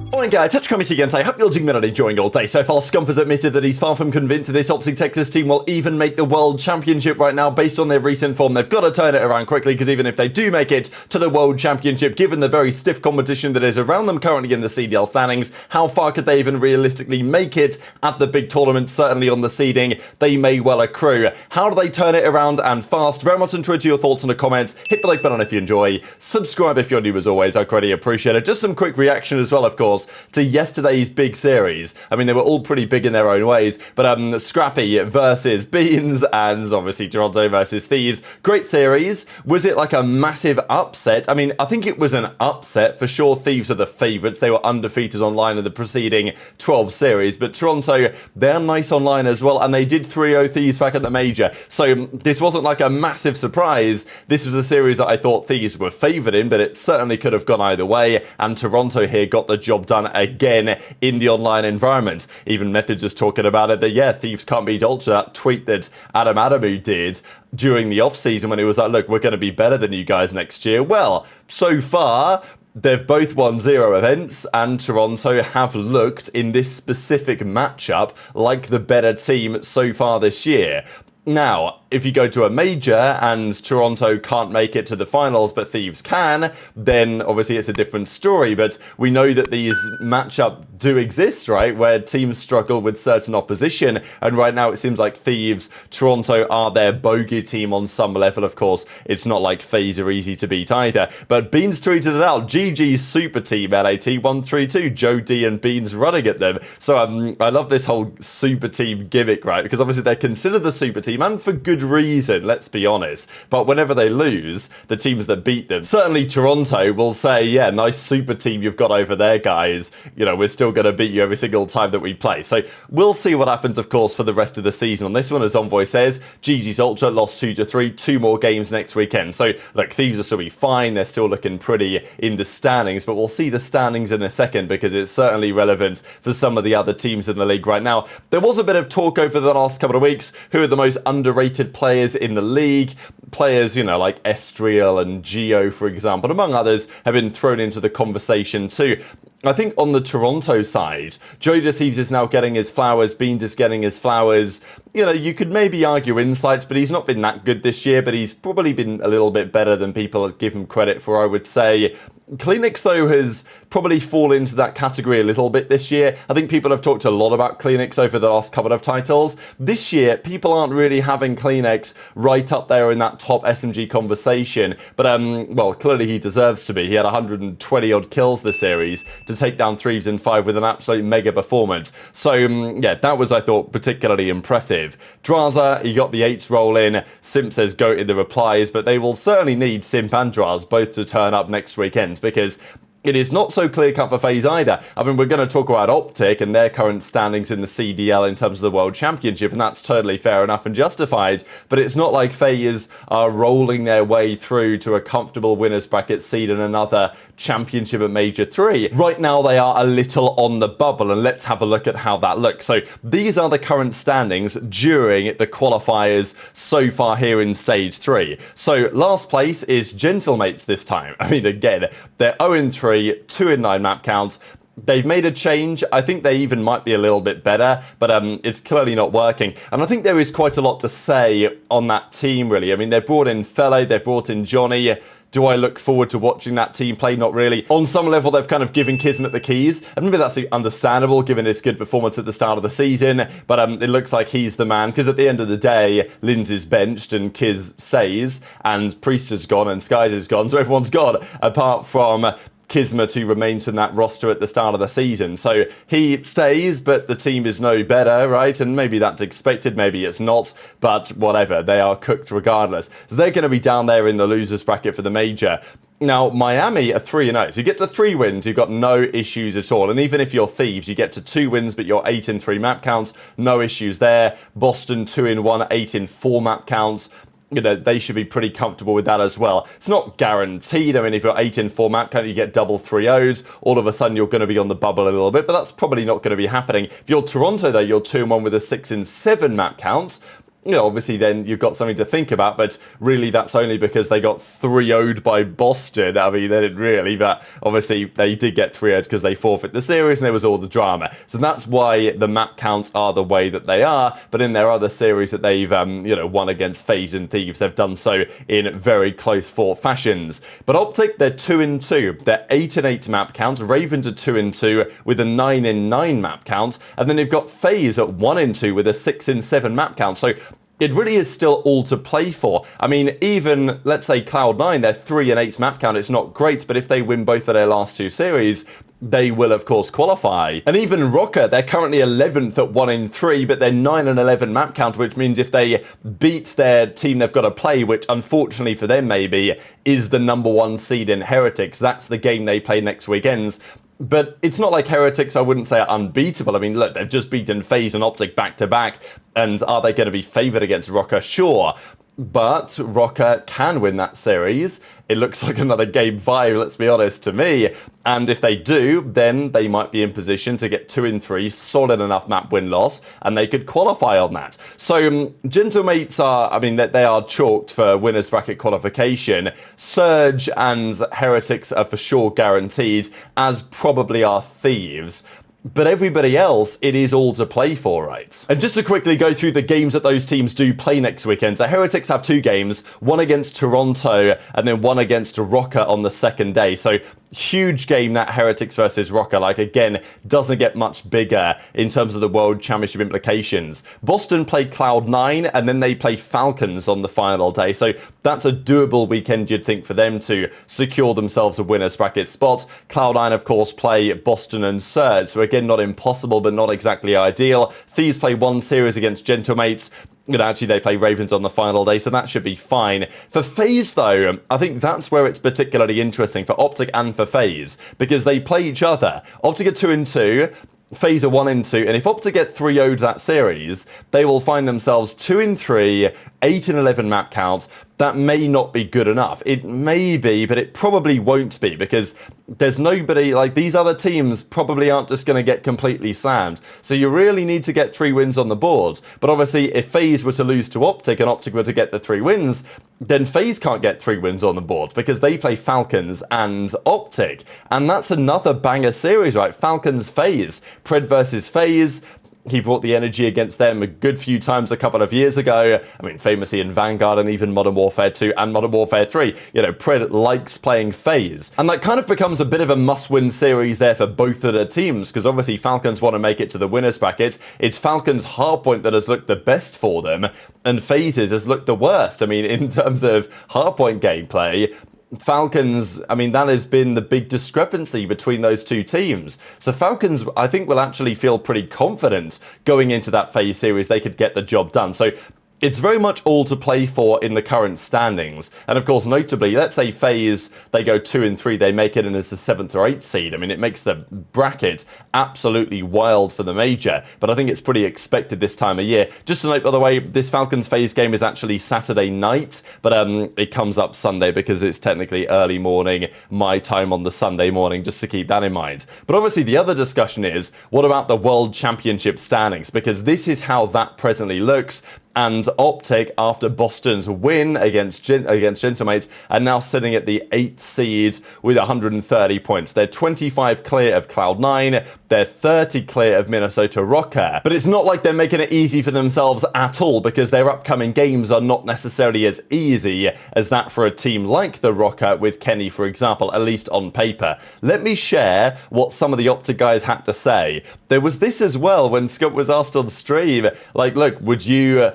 Morning guys, Scump again. I hope you're doing well and enjoying your day so far. Scump has admitted that he's far from convinced that this OpTic Texas team will even make the World Championship right now based on their recent form. They've got to turn it around quickly because even if they do make it to the World Championship, given the very stiff competition that is around them currently in the CDL standings, how far could they even realistically make it at the big tournament? Certainly on the seeding, they may well accrue. How do they turn it around and fast? Very much enjoyed your thoughts in the comments. Hit the like button if you enjoy. Subscribe if you're new as always. I greatly appreciate it. Just some quick reaction as well, of course, to yesterday's big series. I mean, they were all pretty big in their own ways, but Scrappy versus Beans and obviously Toronto versus Thieves. Great series. Was it like a massive upset? I mean, I think it was an upset. For sure, Thieves are the favourites. They were undefeated online in the preceding 12 series, but Toronto, they're nice online as well, and they did 3-0 Thieves back at the major. So this wasn't like a massive surprise. This was a series that I thought Thieves were favoured in, but it certainly could have gone either way, and Toronto here got the job done again in the online environment. Even Methods just talking about it, that yeah, Thieves can't beat Ultra. That tweet that Adamu did during the off-season when he was like, look, we're going to be better than you guys next year. Well, so far, they've both won 0 events, and Toronto have looked in this specific matchup like the better team so far this year. Now, if you go to a major and Toronto can't make it to the finals but Thieves can, then obviously it's a different story. But we know that these matchups do exist, right, where teams struggle with certain opposition, and right now it seems like Thieves, Toronto are their bogey team on some level. Of course, it's not like FaZe are easy to beat either. But Beans tweeted it out, GG's Superteam LAT 132, Joe D and Beans running at them. So I love this whole Superteam gimmick, right, because obviously they're considered the Superteam, and for good reason, let's be honest. But whenever they lose, the teams that beat them, certainly Toronto will say, yeah, nice super team you've got over there, guys. You know, we're still going to beat you every single time that we play. So we'll see what happens, of course, for the rest of the season on this one. As Envoy says, GG's Ultra lost 2-3, 2 more games next weekend. So, look, Thieves will still be fine. They're still looking pretty in the standings, but we'll see the standings in a second because it's certainly relevant for some of the other teams in the league right now. There was a bit of talk over the last couple of weeks. Who are the most underrated players in the league? Players, you know, like Estriel and Geo, for example, among others, have been thrown into the conversation too. I think on the Toronto side, JoeDeceives is now getting his flowers, Beans is getting his flowers. You know, you could maybe argue Insights, but he's not been that good this year, but he's probably been a little bit better than people give him credit for, I would say. CleanX, though, has probably fallen into that category a little bit this year. I think people have talked a lot about CleanX over the last couple of titles. This year, people aren't really having CleanX right up there in that top SMG conversation. But, well, clearly he deserves to be. He had 120-odd kills this series to take down Thieves in 5 with an absolute mega performance. So, yeah, that was, I thought, particularly impressive. Drazah, he got the 8s roll in. Simp says GOAT in the replies, but they will certainly need Simp and Drazah both to turn up next weekend, because it is not so clear-cut for FaZe either. I mean, we're going to talk about OpTic and their current standings in the CDL in terms of the World Championship, and that's totally fair enough and justified, but it's not like FaZe are rolling their way through to a comfortable winners bracket seed and another championship at Major 3. Right now, they are a little on the bubble, and let's have a look at how that looks. So these are the current standings during the qualifiers so far here in Stage 3. So last place is Gentlemates this time. I mean, again, they're 0-3, 2-9 map counts. They've made a change. I think they even might be a little bit better, but it's clearly not working. And I think there is quite a lot to say on that team, really. I mean, they've brought in FeLo, they've brought in Johnny. Do I look forward to watching that team play? Not really. On some level, they've kind of given Kismet the keys. And maybe that's understandable given his good performance at the start of the season. But it looks like he's the man, because at the end of the day, Lindsay's benched and Kiz stays, and Priest has gone and Skyz is gone. So everyone's gone, apart from Kismet, who remains in that roster at the start of the season. So he stays, but the team is no better, right? And maybe that's expected, maybe it's not, but whatever, they are cooked regardless. So they're going to be down there in the losers bracket for the major. Now, Miami are 3-0. So you get to 3 wins, you've got no issues at all. And even if you're Thieves, you get to 2 wins, but you're 8-3 map counts, no issues there. Boston 2-1, 8-4 map counts. You know, they should be pretty comfortable with that as well. It's not guaranteed. I mean, if you're 8-4 map count, you get double 3-0s. All of a sudden, you're going to be on the bubble a little bit, but that's probably not going to be happening. If you're Toronto, though, you're 2-1 with a 6-7 map count. you know, obviously then you've got something to think about, but really that's only because they got 3-0'd by Boston. I mean, they didn't really, but obviously they did get 3-0'd because they forfeit the series and there was all the drama. So that's why the map counts are the way that they are, but in their other series that they've, you know, won against FaZe and Thieves, they've done so in very close fought fashions. But OpTic, they're 2-2. They're 8-8 map count. Ravens are 2-2 with a 9-9 map count. And then you've got FaZe at 1-2 with a 6-7 map count. So it really is still all to play for. I mean, even, let's say, Cloud9, they're 3-8 map count. It's not great, but if they win both of their last 2 series, they will, of course, qualify. And even Rocker, they're currently 11th at 1-3, but they're 9-11 map count, which means if they beat their team they've got to play, which unfortunately for them maybe is the #1 seed in Heretics, that's the game they play next weekends. But it's not like Heretics, I wouldn't say, are unbeatable. I mean, look, they've just beaten FaZe and OpTic back-to-back, and are they going to be favoured against Rocker? Sure. But Rocker can win that series. It looks like another Game 5, let's be honest, to me. And if they do, then they might be in position to get 2-3, solid enough map win-loss, and they could qualify on that. So, Gentlemates are, I mean, they are chalked for winners bracket qualification. Surge and Heretics are for sure guaranteed, as probably are Thieves. But everybody else, it is all to play for, right? And just to quickly go through the games that those teams do play next weekend. So Heretics have 2 games, one against Toronto and then one against Rocker on the second day. So huge game, that Heretics versus Rocker. Like, again, doesn't get much bigger in terms of the World Championship implications. Boston play Cloud9 and then they play Falcons on the final day. So that's a doable weekend, you'd think, for them to secure themselves a winners bracket spot. Cloud9, of course, play Boston and Surge. So again, not impossible, but not exactly ideal. Thieves play 1 series against Gentlemates. And actually, they play Ravens on the final day, so that should be fine. For FaZe, though, I think that's where it's particularly interesting for OpTic and for FaZe, because they play each other. OpTic are 2-2, FaZe are 1-2, and if OpTic get 3-0'd that series, they will find themselves 2-3, 8-11 map counts. That may not be good enough. It may be, but it probably won't be, because there's nobody, like, these other teams probably aren't just going to get completely slammed. So you really need to get 3 wins on the board. But obviously, if FaZe were to lose to OpTic and OpTic were to get the 3 wins, then FaZe can't get 3 wins on the board because they play Falcons and OpTic. And that's another banger series, right? Falcons, FaZe, Pred versus FaZe. He brought the energy against them a good few times a couple of years ago. I mean, famously in Vanguard and even Modern Warfare 2 and Modern Warfare 3. You know, Pred likes playing FaZe. And that kind of becomes a bit of a must-win series there for both of the teams, because obviously Falcons want to make it to the winners bracket. It's Falcons' hardpoint that has looked the best for them, and FaZe's has looked the worst. I mean, in terms of hardpoint gameplay, Falcons, I mean, that has been the big discrepancy between those 2 teams. So Falcons, I think, will actually feel pretty confident going into that FaZe series they could get the job done. So it's very much all to play for in the current standings. And of course, notably, let's say FaZe, they go 2-3, they make it in as the 7th or 8th seed. I mean, it makes the bracket absolutely wild for the major, but I think it's pretty expected this time of year. Just to note, by the way, this Falcons FaZe game is actually Saturday night, but it comes up Sunday because it's technically early morning, my time on the Sunday morning, just to keep that in mind. But obviously, the other discussion is, what about the World Championship standings? Because this is how that presently looks. And OpTic, after Boston's win against Gentlemates, are now sitting at the 8th seed with 130 points. They're 25 clear of Cloud9. They're 30 clear of Minnesota Rocker. But it's not like they're making it easy for themselves at all, because their upcoming games are not necessarily as easy as that for a team like the Rocker with Kenny, for example, at least on paper. Let me share what some of the OpTic guys had to say. There was this as well when Scump was asked on stream, like, look, would you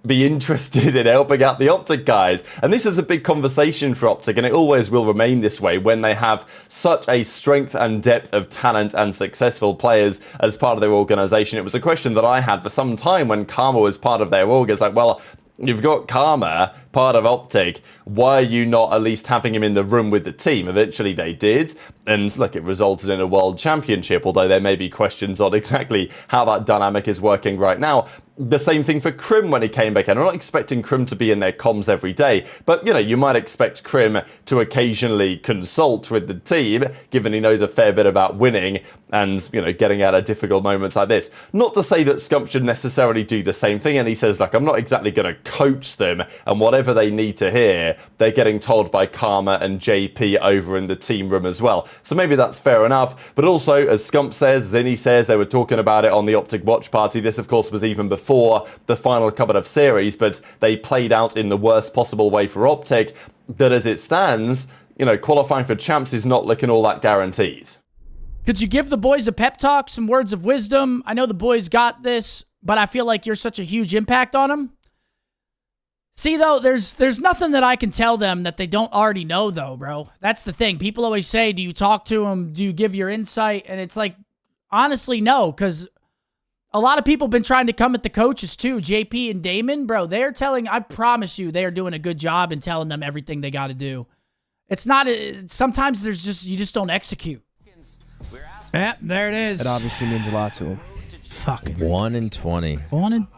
be interested in helping out the OpTic guys? And this is a big conversation for OpTic, and it always will remain this way when they have such a strength and depth of talent and successful players as part of their organization. It was a question that I had for some time when Karma was part of their org. It's like, well, you've got Karma, part of OpTic, why are you not at least having him in the room with the team? Eventually they did, and look, it resulted in a world championship, although there may be questions on exactly how that dynamic is working right now. The same thing for Kremp when he came back in. I'm not expecting Kremp to be in their comms every day, but, you know, you might expect Kremp to occasionally consult with the team, given he knows a fair bit about winning and, you know, getting out of difficult moments like this. Not to say that Scump should necessarily do the same thing, and he says, like, I'm not exactly going to coach them, and whatever they need to hear, they're getting told by Karma and JP over in the team room as well. So maybe that's fair enough, but also, as Scump says, Zinni says, they were talking about it on the OpTic watch party. This, of course, was even before the final couple of series, but they played out in the worst possible way for OpTic, that as it stands, you know, qualifying for champs is not looking all that guaranteed. Could you give the boys a pep talk, some words of wisdom? I know the boys got this, but I feel like you're such a huge impact on them. See, though, there's nothing that I can tell them that they don't already know, though, bro. That's the thing. People always say, do you talk to them? Do you give your insight? And it's like, honestly, no, because a lot of people have been trying to come at the coaches too. JP and Damon, bro, they're telling, I promise you, they are doing a good job in telling them everything they got to do. It's not, sometimes there's just, you just don't execute. Yeah, there it is. It obviously means a lot to him. Fucking 1-20.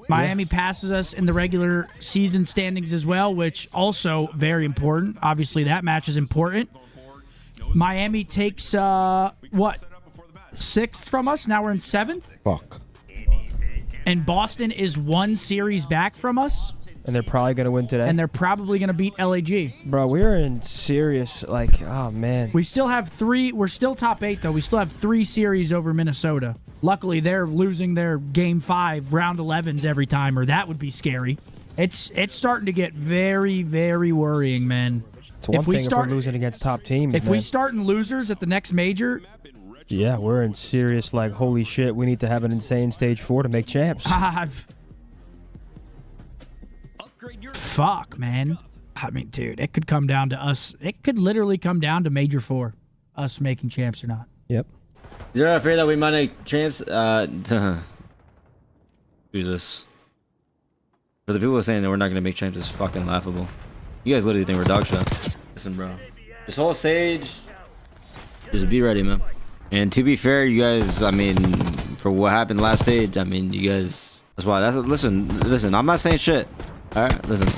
Miami passes us in the regular season standings as well, which also very important. Obviously, that match is important. Miami takes, what, 6th from us? Now we're in 7th? Fuck. And Boston is 1 series back from us. And they're probably going to win today. And they're probably going to beat LAG. Bro, we're in serious, like, oh, man. We still have 3. We're still top 8, though. We still have 3 series over Minnesota. Luckily, they're losing their Game 5, round 11s every time, or that would be scary. It's starting to get very, very worrying, man. It's one thing if we're losing against top teams, If we start in losers at the next major... Yeah, we're in serious, like, holy shit, we need to have an insane stage 4 to make champs. Fuck, man. I mean, dude, it could come down to us. It could literally come down to major 4, us making champs or not. Yep. Is there afraid that we might make champs? Jesus. For the people saying that we're not going to make champs is fucking laughable. You guys literally think we're dog shit. Listen, bro. This whole stage, just be ready, man. And to be fair, you guys, I mean, for what happened last stage, I mean, you guys, that's why, listen, I'm not saying shit. All right, listen,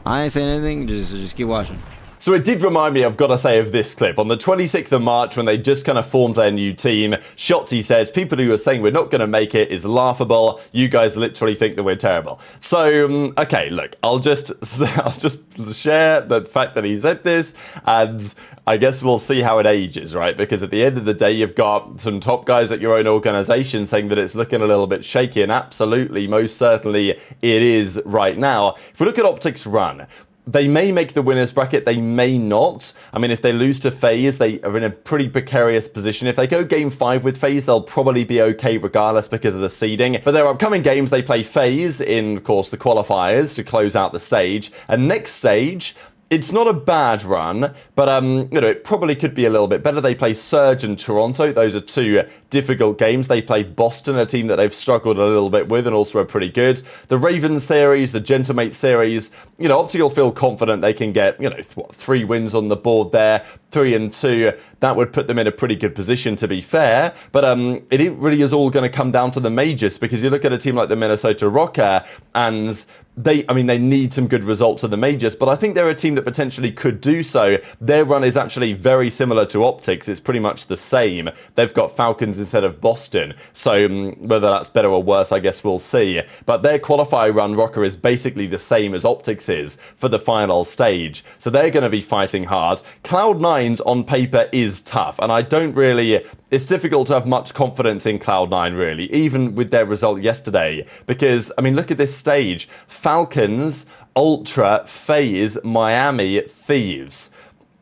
I ain't saying anything, just keep watching. So it did remind me, I've got to say, of this clip. On the 26th of March, when they just kind of formed their new team, Shotzzy said, people who are saying we're not going to make it is laughable. You guys literally think that we're terrible. So, okay, look, I'll just share the fact that he said this, and I guess we'll see how it ages, right? Because at the end of the day, you've got some top guys at your own organization saying that it's looking a little bit shaky, and absolutely, most certainly, it is right now. If we look at OpTic's run, they may make the winners bracket, they may not. I mean, if they lose to FaZe, they are in a pretty precarious position. If they go game 5 with FaZe, they'll probably be okay regardless because of the seeding. But their upcoming games, they play FaZe in, of course, the qualifiers to close out the stage. And next stage, it's not a bad run, but you know, it probably could be a little bit better. They play Surge and Toronto. Those are 2 difficult games. They play Boston, a team that they've struggled a little bit with and also are pretty good. The Ravens series, the Gentlemate series, you know, OpTic will feel confident they can get, you know, 3 wins on the board there, 3 and 2. That would put them in a pretty good position, to be fair. But it really is all going to come down to the majors, because you look at a team like the Minnesota Rocker, and they need some good results in the majors, but I think they're a team that potentially could do so. Their run is actually very similar to OpTic's. It's pretty much the same. They've got Falcons instead of Boston, so whether that's better or worse, I guess we'll see. But their qualifier run, Rocker, is basically the same as OpTic's is for the final stage, so they're going to be fighting hard. Cloud9's on paper is tough, and I don't really... It's difficult to have much confidence in Cloud9, really, even with their result yesterday, because, I mean, look at this stage. Falcons, Ultra, FaZe, Miami, Thieves.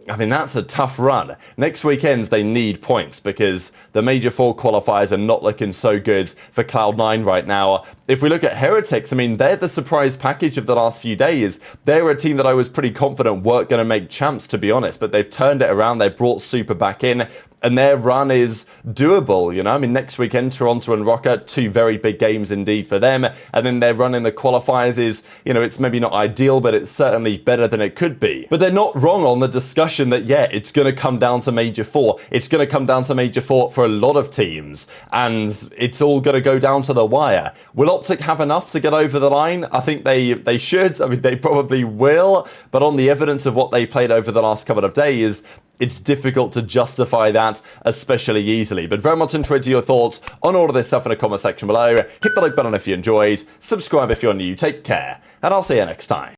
I mean, that's a tough run. Next weekend, they need points because the Major 4 qualifiers are not looking so good for Cloud9 right now. If we look at Heretics, I mean, they're the surprise package of the last few days. They're a team that I was pretty confident weren't going to make champs, to be honest, but they've turned it around. They've brought Super back in. and their run is doable, you know? I mean, next weekend, Toronto and Rocket, 2 very big games indeed for them, and then their run in the qualifiers is, you know, it's maybe not ideal, but it's certainly better than it could be. But they're not wrong on the discussion that, yeah, it's going to come down to Major 4. It's going to come down to Major 4 for a lot of teams, and it's all going to go down to the wire. Will OpTic have enough to get over the line? I think they should. I mean, they probably will, but on the evidence of what they played over the last couple of days, it's difficult to justify that especially easily. But very much interested your thoughts on all of this stuff in the comment section below. Hit the like button if you enjoyed, subscribe if you're new, take care, and I'll see you next time.